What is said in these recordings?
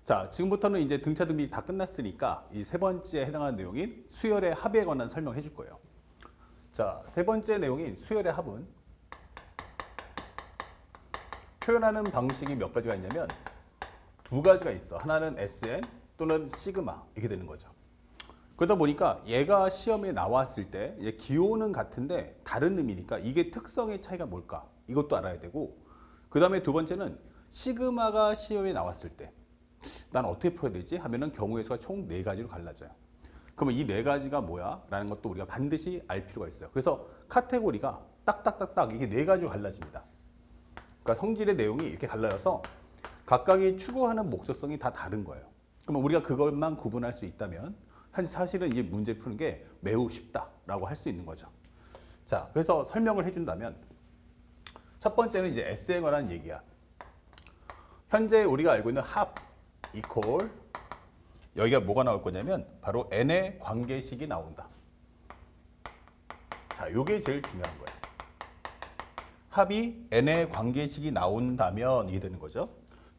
자, 지금부터는 이제 등차 등비 다 끝났으니까 이 세 번째에 해당하는 내용인 수열의 합에 관한 설명을 해줄 거예요. 자, 세 번째 내용인 수열의 합은 표현하는 방식이 몇 가지가 있냐면 두 가지가 있어. 하나는 SN 또는 시그마 이렇게 되는 거죠. 그러다 보니까 얘가 시험에 나왔을 때 기호는 같은데 다른 의미니까 이게 특성의 차이가 뭘까? 이것도 알아야 되고, 그 다음에 두 번째는 시그마가 시험에 나왔을 때 난 어떻게 풀어야 되지? 하면은 경우의 수가 총 4가지로 갈라져요. 그러면 이 4가지가 뭐야? 라는 것도 우리가 반드시 알 필요가 있어요. 그래서 카테고리가 딱딱딱딱 이게 4가지로 갈라집니다. 그러니까 성질의 내용이 이렇게 갈라져서 각각이 추구하는 목적성이 다 다른 거예요. 그러면 우리가 그것만 구분할 수 있다면 사실은 이 문제 푸는 게 매우 쉽다라고 할 수 있는 거죠. 자, 그래서 설명을 해준다면 첫 번째는 이제 S에 관한 얘기야. 현재 우리가 알고 있는 합 이퀄 여기가 뭐가 나올 거냐면 바로 n의 관계식이 나온다. 자, 요게 제일 중요한 거예요. 합이 n의 관계식이 나온다면 이게 되는 거죠.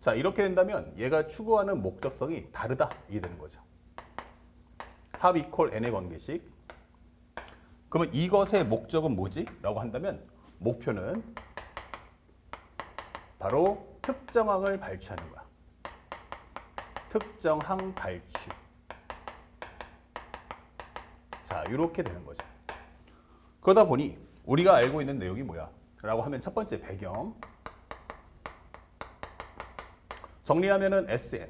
자, 이렇게 된다면 얘가 추구하는 목적성이 다르다 이게 되는 거죠. 합 이퀄 n의 관계식. 그러면 이것의 목적은 뭐지? 라고 한다면 목표는 바로 특정항을 발취하는 거야. 특정항 발취. 자, 이렇게 되는 거죠. 그러다 보니 우리가 알고 있는 내용이 뭐야? 라고 하면 첫 번째 배경. 정리하면은 Sn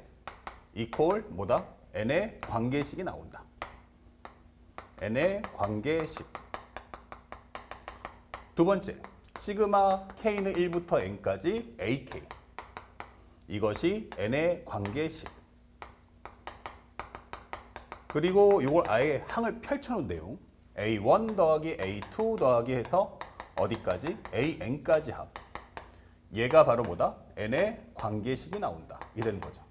이퀄 뭐다? n의 관계식이 나온다. n의 관계식. 두 번째, 시그마 k는 1부터 n까지 ak. 이것이 n의 관계식. 그리고 이걸 아예 항을 펼쳐놓은 내용. a1 더하기 a2 더하기 해서 어디까지? an까지 합. 얘가 바로 뭐다? n의 관계식이 나온다. 이 되는 거죠.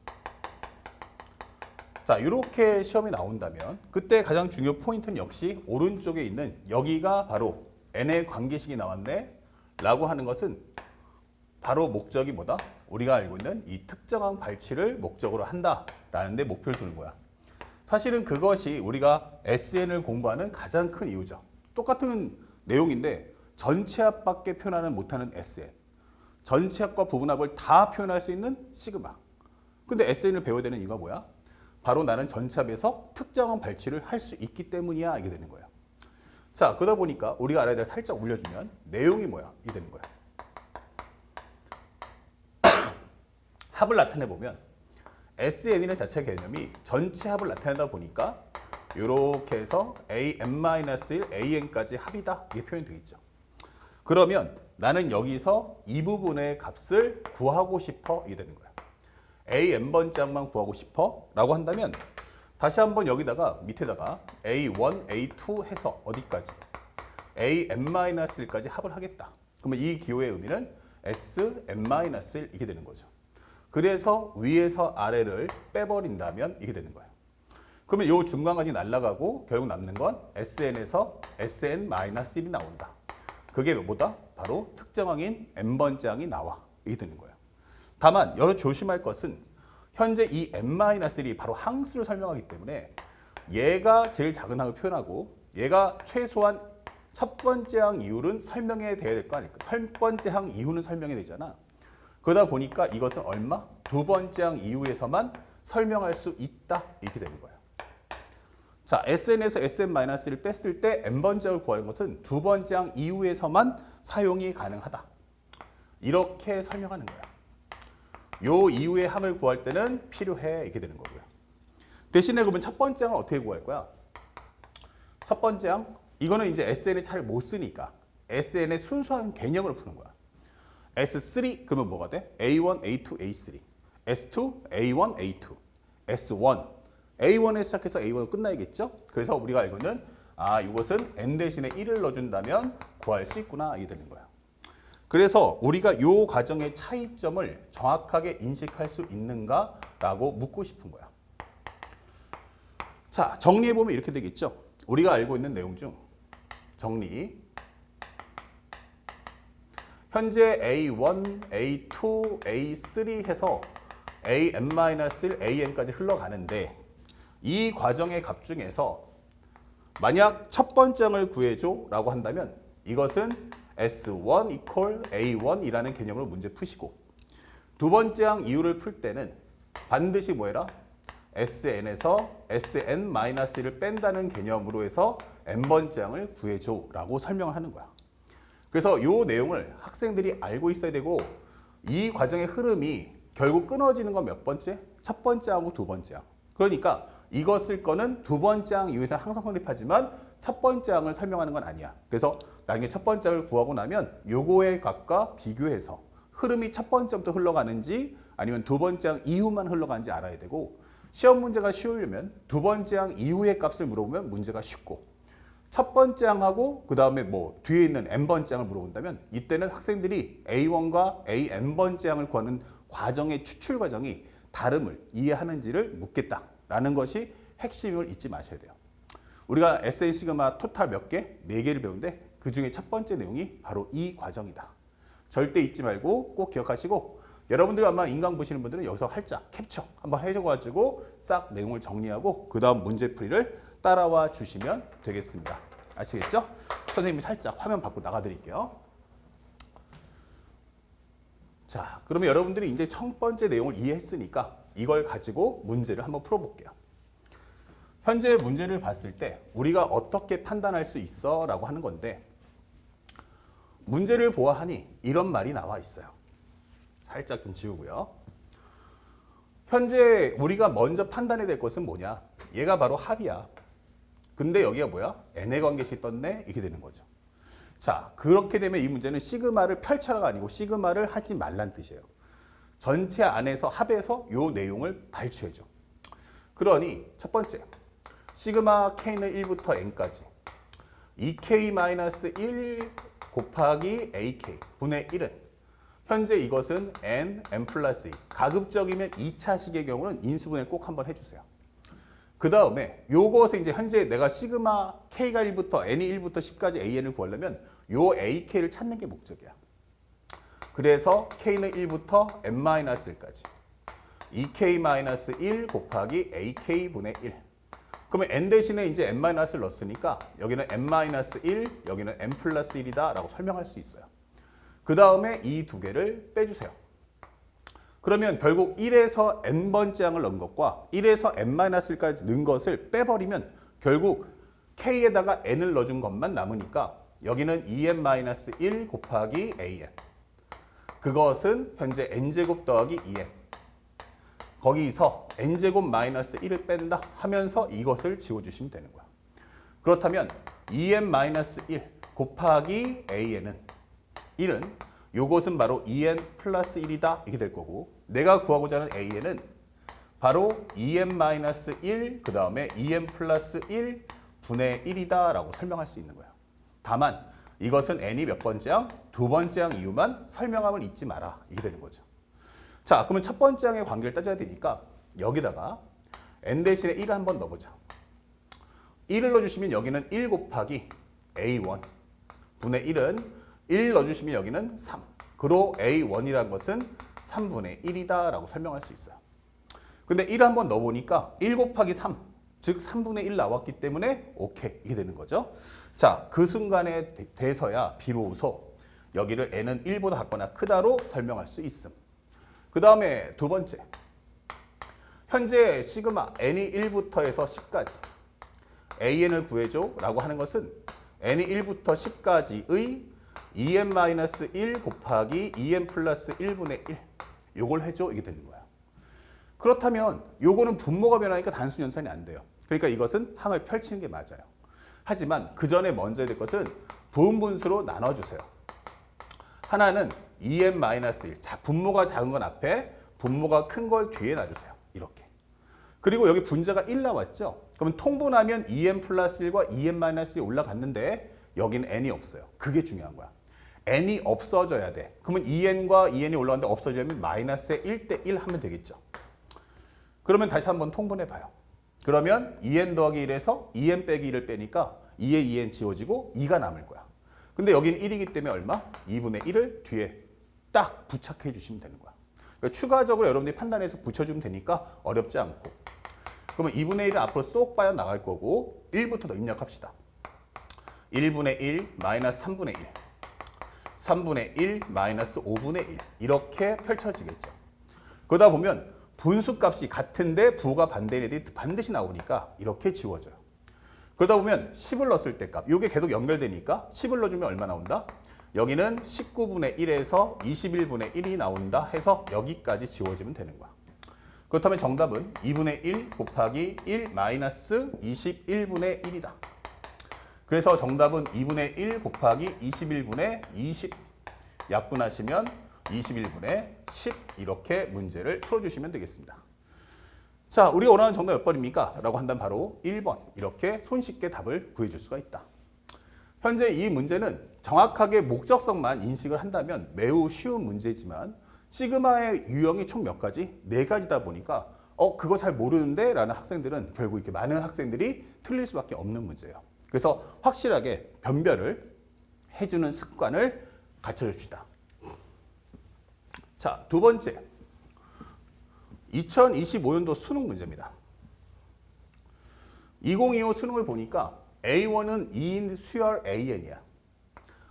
자, 이렇게 시험이 나온다면 그때 가장 중요 포인트는 역시 오른쪽에 있는 여기가 바로 n의 관계식이 나왔네 라고 하는 것은 바로 목적이 뭐다? 우리가 알고 있는 이 특정항 발취를 목적으로 한다라는 데 목표를 두는 거야. 사실은 그것이 우리가 SN을 공부하는 가장 큰 이유죠. 똑같은 내용인데 전체합밖에 표현하는 못하는 SN, 전체합과 부분합을 다 표현할 수 있는 시그마. 근데 SN을 배워야 되는 이유가 뭐야? 바로 나는 전체합에서 특정한 발취를 할 수 있기 때문이야. 이게 되는 거예요. 자, 그러다 보니까 우리가 알아야 될 살짝 올려주면 내용이 뭐야? 이게 되는 거야. 합을 나타내 보면 SN이라는 자체 개념이 전체 합을 나타내다 보니까 이렇게 해서 an-1, an까지 합이다. 이게 표현이 되겠죠. 그러면 나는 여기서 이 부분의 값을 구하고 싶어. 이게 되는 거야. an번짝만 구하고 싶어 라고 한다면 다시 한번 여기다가 밑에다가 a1, a2 해서 어디까지? an-1까지 합을 하겠다. 그러면 이 기호의 의미는 sn-1 이게 되는 거죠. 그래서 위에서 아래를 빼버린다면 이게 되는 거예요. 그러면 이 중간까지 날아가고 결국 남는 건 sn에서 sn-1이 나온다. 그게 뭐다? 바로 특정항인 n번짝이 나와. 이게 되는 거예요. 다만 여기서 조심할 것은 현재 이 n-1이 바로 항수를 설명하기 때문에 얘가 제일 작은 항을 표현하고 얘가 최소한 첫 번째 항 이후는 설명해야 될 거 아닐까? 첫 번째 항 이후는 설명해야 되잖아. 그러다 보니까 이것은 얼마? 두 번째 항 이후에서만 설명할 수 있다. 이렇게 되는 거예요. 자, SN에서 SN-를 뺐을 때 n번짝을 구하는 것은 두 번째 항 이후에서만 사용이 가능하다. 이렇게 설명하는 거야. 요 이후의 항을 구할 때는 필요해. 이렇게 되는 거고요. 대신에 그러면 첫 번째 항을 어떻게 구할 거야? 첫 번째 항? 이거는 이제 SN을 잘 못 쓰니까 SN의 순수한 개념으로 푸는 거야. S3 그러면 뭐가 돼? A1, A2, A3. S2, A1, A2. S1. A1에 시작해서 A1을 끝나야겠죠? 그래서 우리가 알고 있는 이것은 n 대신에 1을 넣어준다면 구할 수 있구나. 이게 되는 거야. 그래서 우리가 이 과정의 차이점을 정확하게 인식할 수 있는가라고 묻고 싶은 거야. 자, 정리해보면 이렇게 되겠죠? 우리가 알고 있는 내용 중 정리. 현재 A1, A2, A3 해서 an-1 an까지 흘러가는데 이 과정의 값 중에서 만약 첫 번째 항을 구해줘 라고 한다면 이것은 S1 equal A1이라는 개념으로 문제 푸시고 두 번째 항 이유를 풀 때는 반드시 뭐해라? SN에서 SN-1을 뺀다는 개념으로 해서 n번째 항을 구해줘 라고 설명을 하는 거야. 그래서 이 내용을 학생들이 알고 있어야 되고 이 과정의 흐름이 결국 끊어지는 건 몇 번째? 첫 번째 항하고 두 번째 항. 그러니까 이거 쓸 거는 두 번째 항 이후에서 항상 성립하지만 첫 번째 항을 설명하는 건 아니야. 그래서 나중에 첫 번째 항을 구하고 나면 요거의 값과 비교해서 흐름이 첫 번째부터 흘러가는지 아니면 두 번째 항 이후만 흘러가는지 알아야 되고 시험 문제가 쉬우려면 두 번째 항 이후의 값을 물어보면 문제가 쉽고 첫 번째 항하고 그 다음에 뭐 뒤에 있는 n번째 항을 물어본다면 이때는 학생들이 A1과 AN번째 항을 구하는 과정의 추출 과정이 다름을 이해하는지를 묻겠다라는 것이 핵심을 잊지 마셔야 돼요. 우리가 SN 시그마 토탈 몇 개? 4개를 배우는데 그 중에 첫 번째 내용이 바로 이 과정이다. 절대 잊지 말고 꼭 기억하시고 여러분들이 아마 인강 보시는 분들은 여기서 살짝 캡처 한번 해줘가지고 싹 내용을 정리하고 그 다음 문제풀이를 따라와 주시면 되겠습니다. 아시겠죠? 선생님이 살짝 화면 밖으로 나가드릴게요. 자, 그러면 여러분들이 이제 첫 번째 내용을 이해했으니까 이걸 가지고 문제를 한번 풀어볼게요. 현재 문제를 봤을 때 우리가 어떻게 판단할 수 있어? 라고 하는 건데 문제를 보아하니 이런 말이 나와 있어요. 살짝 좀 지우고요. 현재 우리가 먼저 판단해야 될 것은 뭐냐? 얘가 바로 합이야. 근데 여기가 뭐야? n의 관계식 떴네? 이렇게 되는 거죠. 자, 그렇게 되면 이 문제는 시그마를 펼쳐라가 아니고 시그마를 하지 말란 뜻이에요. 전체 안에서 합에서 요 내용을 발췌해줘. 그러니 첫 번째, 시그마 k는 1부터 n까지 2k-1 곱하기 ak 분의 1은 현재 이것은 n 플러스 2. 가급적이면 2차식의 경우는 인수분해를 꼭 한번 해주세요. 그 다음에 요것에 이제 현재 내가 시그마 k가 1부터 n이 1부터 10까지 an을 구하려면 요 ak를 찾는 게 목적이야. 그래서 k는 1부터 n-1까지 2k-1 곱하기 ak분의 1. 그러면 n 대신에 이제 n-을 넣었으니까 여기는 n-1, 여기는 n 플러스 1이다 라고 설명할 수 있어요. 그 다음에 이 두 개를 빼주세요. 그러면 결국 1에서 n번째 항을 넣은 것과 1에서 n-1까지 넣은 것을 빼버리면 결국 k에다가 n을 넣어준 것만 남으니까 여기는 2n-1 곱하기 an. 그것은 현재 n제곱 더하기 2n. 거기서 n제곱 마이너스 1을 뺀다 하면서 이것을 지워주시면 되는 거야. 그렇다면 2n-1 곱하기 an은 1은 요것은 바로 2n 플러스 1이다 이렇게 될 거고 내가 구하고자 하는 an은 바로 2n-1 그 다음에 2n 플러스 1 분의 1이다 라고 설명할 수 있는 거야. 다만 이것은 n이 몇 번째 항? 두 번째 항 이유만 설명함을 잊지 마라 이게 되는 거죠. 자, 그러면 첫 번째 항의 관계를 따져야 되니까 여기다가 n 대신에 1을 한번 넣어보자. 1을 넣어주시면 여기는 1 곱하기 a1 분의 1은 1 넣어주시면 여기는 3. 그로 a1이라는 것은 3분의 1이다 라고 설명할 수 있어요. 근데 1을 한번 넣어보니까 1 곱하기 3, 즉 3분의 1 나왔기 때문에 오케이 이게 되는 거죠. 자, 그 순간에 돼서야 비로소 여기를 n은 1보다 작거나 크다로 설명할 수 있음. 그 다음에 두 번째, 현재 시그마 n이 1부터 해서 10까지 an을 구해줘 라고 하는 것은 n이 1부터 10까지의 2n-1 곱하기 2n 플러스 1분의 1 요걸 해줘 이게 되는 거야. 그렇다면 요거는 분모가 변하니까 단순 연산이 안 돼요. 그러니까 이것은 항을 펼치는 게 맞아요. 하지만 그 전에 먼저 해야 될 것은 부분분수로 나눠주세요. 하나는 2n-1. 자, 분모가 작은 건 앞에, 분모가 큰 걸 뒤에 놔주세요. 이렇게. 그리고 여기 분자가 1 나왔죠? 그러면 통분하면 2n 플러스 1과 2n-1이 올라갔는데 여기는 n이 없어요. 그게 중요한 거야. n이 없어져야 돼. 그러면 2n과 2n이 올라갔는데 없어지려면 마이너스에 1대 1 하면 되겠죠. 그러면 다시 한번 통분해 봐요. 그러면 2n 더하기 1에서 2n 빼기 1을 빼니까 2에 2n 지워지고 2가 남을 거야. 근데 여기는 1이기 때문에 얼마? 2분의 1을 뒤에 딱 부착해 주시면 되는 거야. 그러니까 추가적으로 여러분들이 판단해서 붙여주면 되니까 어렵지 않고. 그러면 2분의 1은 앞으로 쏙 빠져 나갈 거고 1부터 더 입력합시다. 1분의 1 마이너스 3분의 1. 3분의 1 마이너스 5분의 1 이렇게 펼쳐지겠죠. 그러다 보면 분수값이 같은데 부호가 반대인 애들이 반드시 나오니까 이렇게 지워져요. 그러다 보면 10을 넣었을 때 값, 이게 계속 연결되니까 10을 넣어주면 얼마 나온다? 여기는 19분의 1에서 21분의 1이 나온다 해서 여기까지 지워지면 되는 거야. 그렇다면 정답은 2분의 1 곱하기 1 마이너스 21분의 1이다. 그래서 정답은 2분의 1 곱하기 21분의 20 약분하시면 21분의 10 이렇게 문제를 풀어주시면 되겠습니다. 자, 우리가 원하는 정답 몇 번입니까? 라고 한다면 바로 1번 이렇게 손쉽게 답을 구해줄 수가 있다. 현재 이 문제는 정확하게 목적성만 인식을 한다면 매우 쉬운 문제지만 시그마의 유형이 총 몇 가지? 4가지다 보니까 그거 잘 모르는데? 라는 학생들은 결국 이렇게 많은 학생들이 틀릴 수밖에 없는 문제예요. 그래서 확실하게 변별을 해주는 습관을 갖춰줍시다. 자, 두 번째. 2025년도 수능 문제입니다. 2025 수능을 보니까 A1은 2인 수열 AN이야.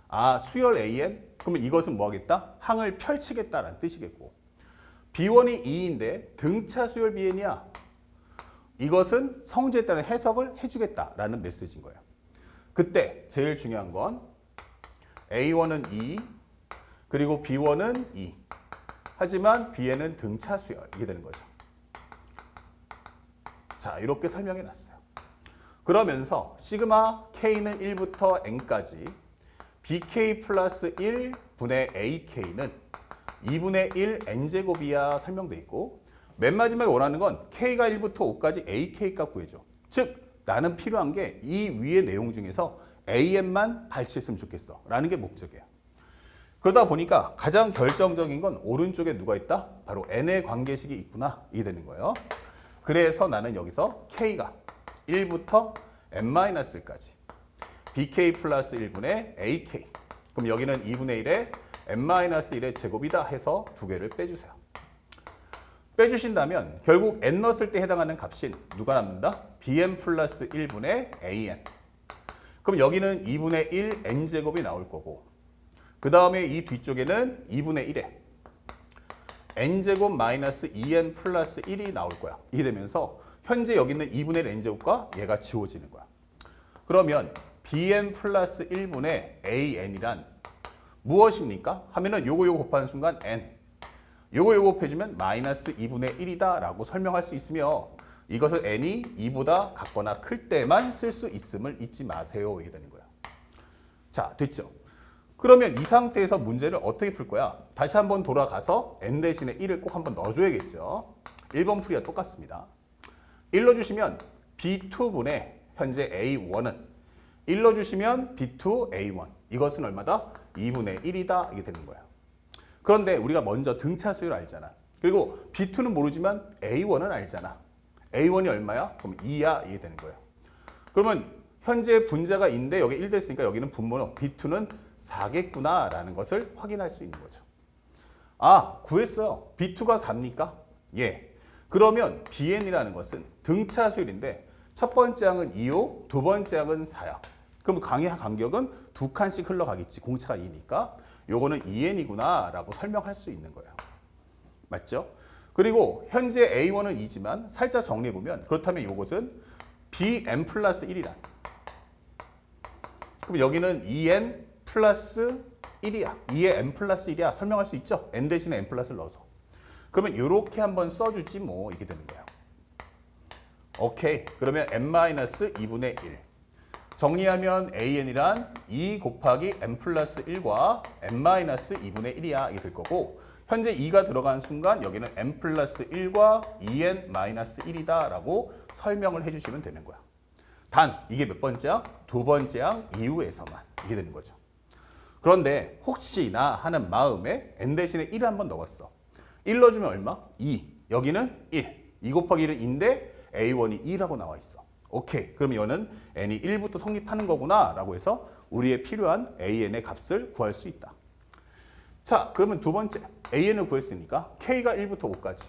아, 수열 AN? 그러면 이것은 뭐 하겠다? 항을 펼치겠다라는 뜻이겠고. B1이 2인데 등차 수열 BN이야. 이것은 성질에 따른 해석을 해주겠다라는 메시지인 거예요. 그때 제일 중요한 건 A1은 2, 그리고 B1은 2. 하지만 B에는 등차 수열, 이게 되는 거죠. 자, 이렇게 설명해 놨어요. 그러면서 시그마 K는 1부터 N까지 BK 플러스 1분의 AK는 2분의 1 N제곱이야 설명돼 있고 맨 마지막에 원하는 건 K가 1부터 5까지 AK 값 구해줘. 즉 나는 필요한 게 이 위의 내용 중에서 AN만 발치했으면 좋겠어 라는 게 목적이에요. 그러다 보니까 가장 결정적인 건 오른쪽에 누가 있다? 바로 N의 관계식이 있구나 이게 되는 거예요. 그래서 나는 여기서 K가 1부터 N-1까지 BK 플러스 1분의 AK 그럼 여기는 2분의 1에 N-1의 제곱이다 해서 두 개를 빼주세요. 빼주신다면 결국 N 넣었을 때 해당하는 값인 누가 남는다? BN 플러스 1분의 AN 그럼 여기는 2분의 1 N제곱이 나올 거고 그 다음에 이 뒤쪽에는 2분의 1에 N제곱 마이너스 2N 플러스 1이 나올 거야. 이게 되면서 현재 여기 있는 2분의 1 N제곱과 얘가 지워지는 거야. 그러면 BN 플러스 1분의 AN이란 무엇입니까? 하면은 요거 곱하는 순간 N 요거 곱해주면 마이너스 2분의 1이다 라고 설명할 수 있으며 이것을 N이 2보다 같거나 클 때만 쓸 수 있음을 잊지 마세요. 이게 되는 거야. 자, 됐죠? 그러면 이 상태에서 문제를 어떻게 풀 거야? 다시 한번 돌아가서 N 대신에 1을 꼭 한번 넣어줘야겠죠. 1번 풀이와 똑같습니다. 1 넣어주시면 B2분의 현재 A1은 1 넣어주시면 B2 A1 이것은 얼마다? 2분의 1이다 이게 되는 거야. 그런데 우리가 먼저 등차 수열을 알잖아. 그리고 B2는 모르지만 A1은 알잖아. A1이 얼마야? 그럼 2야 이게 되는 거예요. 그러면 현재 분자가 인데 여기 1 됐으니까 여기는 분모는 B2는 4겠구나 라는 것을 확인할 수 있는 거죠. 아, 구했어요. B2가 4입니까? 예. 그러면 BN이라는 것은 등차 수열인데 첫 번째 항은 2호, 두 번째 항은 4야. 그럼 강의 간격은 2칸씩 흘러가겠지. 공차가 2니까. 요거는 2N이구나 라고 설명할 수 있는 거예요. 맞죠? 그리고 현재 A1은 2지만 살짝 정리해보면 그렇다면 요것은 BN 플러스 1이란. 그럼 여기는 2N 플러스 1이야. 2에 N 플러스 1이야. 설명할 수 있죠? N 대신에 N 플러스를 넣어서. 그러면 이렇게 한번 써주지 뭐 이게 되는 거예요. 오케이. 그러면 N-2분의 1. 정리하면 AN이란 2 곱하기 N 플러스 1과 N-2분의 1이야. 이게 될 거고 현재 2가 들어간 순간 여기는 N 플러스 1과 2N 마이너스 1이다 라고 설명을 해주시면 되는 거야. 단 이게 몇 번째야? 두 번째 항 이후에서만 이게 되는 거죠. 그런데 혹시나 하는 마음에 N 대신에 1을 한번 넣었어. 1 넣어주면 얼마? 2. 여기는 1. 2 곱하기 1은 2인데 A1이 2라고 나와 있어. 오케이. 그럼 이거는 N이 1부터 성립하는 거구나 라고 해서 우리의 필요한 AN의 값을 구할 수 있다. 자, 그러면 두 번째 AN을 구했으니까 K가 1부터 5까지.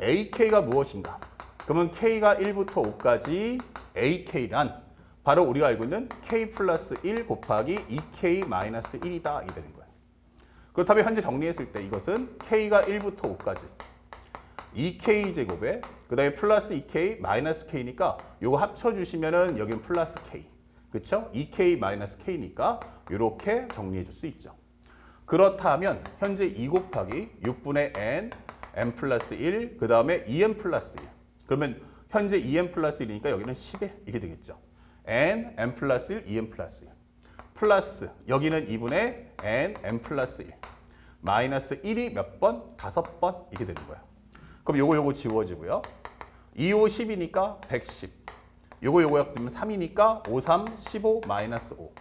AK가 무엇인가? 그러면 K가 1부터 5까지 AK란 바로 우리가 알고 있는 K 플러스 1 곱하기 2K 마이너스 1이다. 이 되는 거예요. 그렇다면 현재 정리했을 때 이것은 K가 1부터 5까지 2K 제곱에 그 다음에 플러스 2K 마이너스 K니까 요거 합쳐주시면은 여기는 플러스 K. 그쵸? 2K 마이너스 K니까 이렇게 정리해 줄 수 있죠. 그렇다면 현재 2 곱하기 6분의 N, N 플러스 1, 그 다음에 2N 플러스 1. 그러면 현재 2N 플러스 1이니까 여기는 10에 이게 되겠죠. N, N 플러스 1, 2N 플러스 1. 플러스 여기는 2분의 N, N 플러스 1. 마이너스 1이 몇 번? 5번 이게 되는 거예요. 그럼 요거 지워지고요. 2, 5, 10이니까 110. 요거 합치면 3이니까 5, 3, 15, 마이너스 5.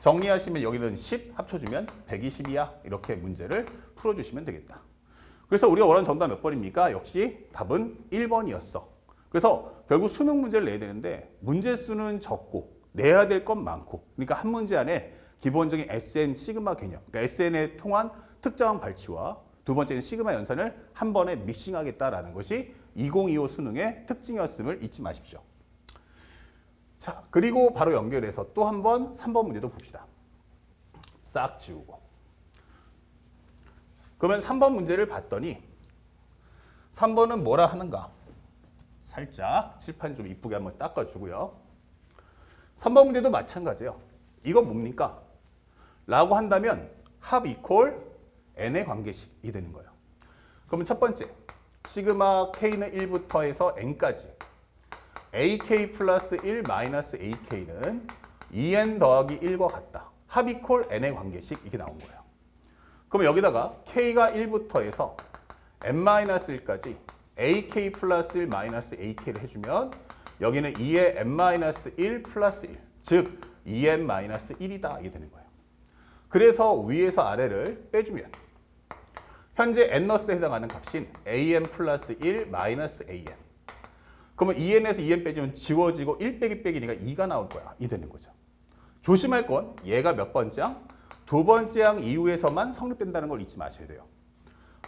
정리하시면 여기는 10 합쳐주면 120이야. 이렇게 문제를 풀어주시면 되겠다. 그래서 우리가 원하는 정답 몇 번입니까? 역시 답은 1번이었어. 그래서 결국 수능 문제를 내야 되는데 문제 수는 적고 내야 될 건 많고, 그러니까 한 문제 안에 기본적인 SN 시그마 개념, 그러니까 SN에 통한 특정한 발치와 두 번째는 시그마 연산을 한 번에 믹싱하겠다라는 것이 2025 수능의 특징이었음을 잊지 마십시오. 자, 그리고 바로 연결해서 또 한 번 3번 문제도 봅시다. 싹 지우고. 그러면 3번 문제를 봤더니 3번은 뭐라 하는가? 살짝 칠판 좀 이쁘게 한번 닦아주고요. 3번 문제도 마찬가지예요. 이거 뭡니까? 라고 한다면 합 이퀄 n의 관계식이 되는 거예요. 그러면 첫 번째 시그마 k는 1부터 해서 n까지 ak 플러스 1 마이너스 ak는 2n 더하기 1과 같다. 합 이퀄 n의 관계식 이렇게 나온 거예요. 그럼 여기다가 k가 1부터 해서 n-1까지 ak 플러스 1 마이너스 ak를 해주면 여기는 2의 n-1 플러스 1, 즉 2n-1이다 이게 되는 거예요. 그래서 위에서 아래를 빼주면 현재 n너스에 해당하는 값인 an 플러스 1 마이너스 an. 그러면 2n에서 2n 빼주면 지워지고 1 빼기 빼기니까 2가 나올 거야. 이 되는 거죠. 조심할 건 얘가 몇 번째 항? 두 번째 항 이후에서만 성립된다는 걸 잊지 마셔야 돼요.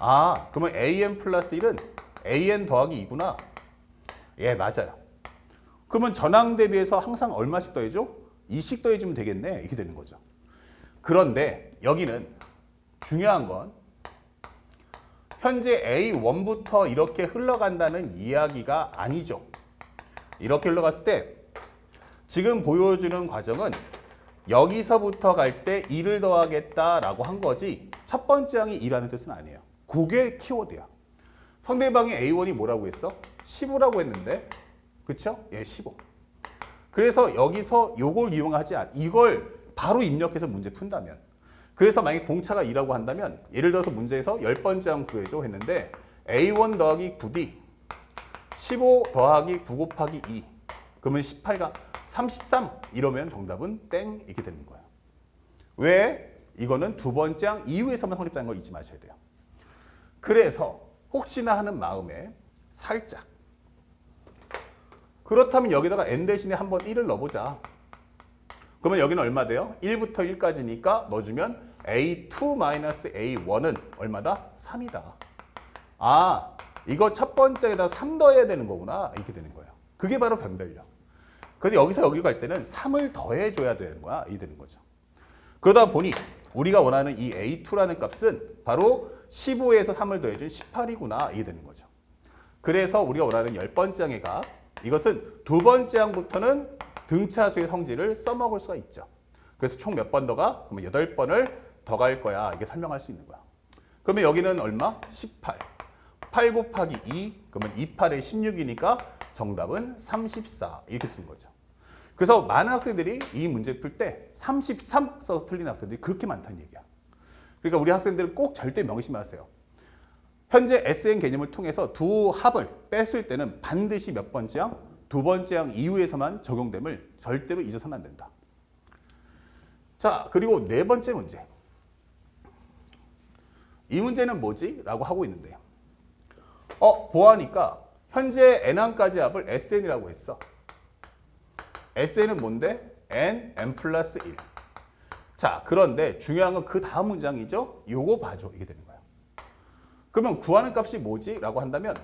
아, 그러면 an 플러스 1은 an 더하기 2구나. 예, 맞아요. 그러면 전항 대비해서 항상 얼마씩 더해줘? 2씩 더해주면 되겠네. 이렇게 되는 거죠. 그런데 여기는 중요한 건 현재 A1부터 이렇게 흘러간다는 이야기가 아니죠. 이렇게 흘러갔을 때 지금 보여주는 과정은 여기서부터 갈 때 2를 더하겠다라고 한 거지 첫 번째 항이 2라는 뜻은 아니에요. 그게 키워드야. 상대방이 A1이 뭐라고 했어? 15라고 했는데 그쵸? 예, 15. 그래서 여기서 요걸 이용하지 않 이걸 바로 입력해서 문제 푼다면 그래서 만약에 공차가 2라고 한다면 예를 들어서 문제에서 10번째 항 구해줘 했는데 A1 더하기 9D 15 더하기 9 곱하기 2 그러면 18가 33 이러면 정답은 땡 이렇게 되는 거예요. 왜? 이거는 두 번째 항 이후에서만 성립되는 걸 잊지 마셔야 돼요. 그래서 혹시나 하는 마음에 살짝 그렇다면 여기다가 n 대신에 한번 1을 넣어보자. 그러면 여기는 얼마 돼요? 1부터 1까지니까 넣어주면 A2-A1은 얼마다? 3이다. 아, 이거 첫 번째에다 3 더해야 되는 거구나. 이렇게 되는 거예요. 그게 바로 변별력. 근데 여기서 여기로 갈 때는 3을 더해줘야 되는 거야. 이게 되는 거죠. 그러다 보니 우리가 원하는 이 A2라는 값은 바로 15에서 3을 더해준 18이구나. 이게 되는 거죠. 그래서 우리가 원하는 10번째 항의 값 이것은 두 번째 항부터는 등차수의 성질을 써먹을 수가 있죠. 그래서 총 몇 번 더 가? 그러면 8번을 더 갈 거야. 이게 설명할 수 있는 거야. 그러면 여기는 얼마? 18. 8 곱하기 2, 그러면 28에 16이니까 정답은 34. 이렇게 되는 거죠. 그래서 많은 학생들이 이 문제 풀 때 33 써서 틀린 학생들이 그렇게 많다는 얘기야. 그러니까 우리 학생들은 꼭 절대 명심하세요. 현재 SN 개념을 통해서 두 합을 뺐을 때는 반드시 몇 번째 항? 두 번째 항 이후에서만 적용됨을 절대로 잊어서는 안 된다. 자, 그리고 네 번째 문제. 이 문제는 뭐지? 라고 하고 있는데요. 보아하니까 현재 n항까지 합을 SN이라고 했어. SN은 뭔데? n, n 플러스 1. 자, 그런데 중요한 건 그 다음 문장이죠. 요거 봐줘. 이게 되는 거예요. 그러면 구하는 값이 뭐지? 라고 한다면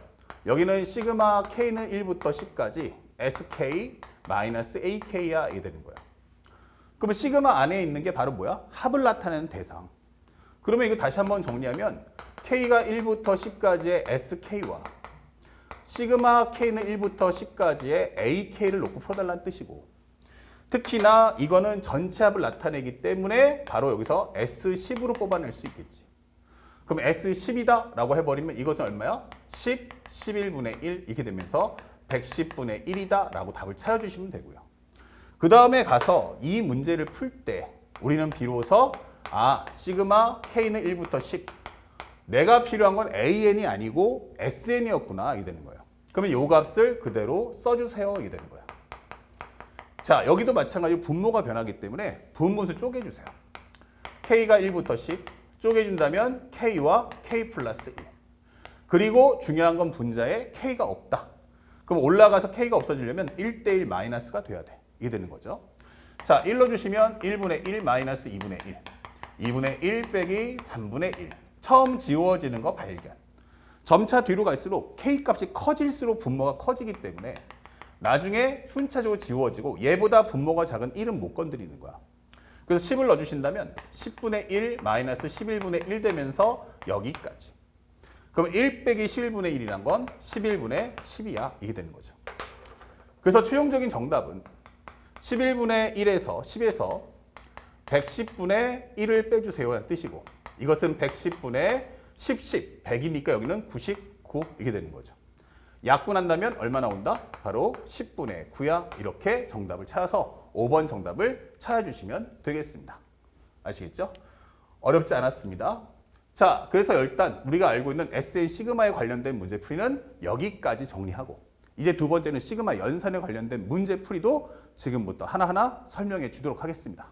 여기는 시그마 k는 1부터 10까지 sk-ak야 이게 되는 거예요. 그러면 시그마 안에 있는 게 바로 뭐야? 합을 나타내는 대상. 그러면 이거 다시 한번 정리하면 k가 1부터 10까지의 sk와 시그마 k는 1부터 10까지의 ak를 놓고 풀어달라는 뜻이고, 특히나 이거는 전체 합을 나타내기 때문에 바로 여기서 S10으로 뽑아낼 수 있겠지. 그럼 S10이다 라고 해버리면 이것은 얼마야? 10, 11분의 1 이렇게 되면서 110분의 1이다 라고 답을 찾아주시면 되고요. 그 다음에 가서 이 문제를 풀 때 우리는 비로소 시그마 K는 1부터 10 내가 필요한 건 AN이 아니고 SN이었구나 이게 되는 거예요. 그러면 이 값을 그대로 써주세요 이게 되는 거예요. 자, 여기도 마찬가지로 분모가 변하기 때문에 분모수 쪼개주세요. K가 1부터 10 쪼개준다면 K와 K 플러스 1. 그리고 중요한 건 분자에 K가 없다. 그럼 올라가서 K가 없어지려면 1대1 마이너스가 돼야 돼. 이게 되는 거죠. 자, 1 넣어주시면 1분의 1 마이너스 2분의 1. 2분의 1 빼기 3분의 1. 처음 지워지는 거 발견. 점차 뒤로 갈수록 K 값이 커질수록 분모가 커지기 때문에 나중에 순차적으로 지워지고 얘보다 분모가 작은 1은 못 건드리는 거야. 그래서 10을 넣어주신다면 10분의 1 마이너스 11분의 1 되면서 여기까지. 그럼 1 빼기 11분의 1이란 건 11분의 10이야. 이게 되는 거죠. 그래서 최종적인 정답은 11분의 1에서 10에서 110분의 1을 빼주세요 라는 뜻이고, 이것은 110분의 10, 100이니까 여기는 99 이게 되는 거죠. 약분한다면 얼마 나온다? 바로 10분의 9야. 이렇게 정답을 찾아서 5번 정답을 찾아주시면 되겠습니다. 아시겠죠? 어렵지 않았습니다. 자, 그래서 일단 우리가 알고 있는 SN 시그마에 관련된 문제풀이는 여기까지 정리하고, 이제 두 번째는 시그마 연산에 관련된 문제풀이도 지금부터 하나하나 설명해 주도록 하겠습니다.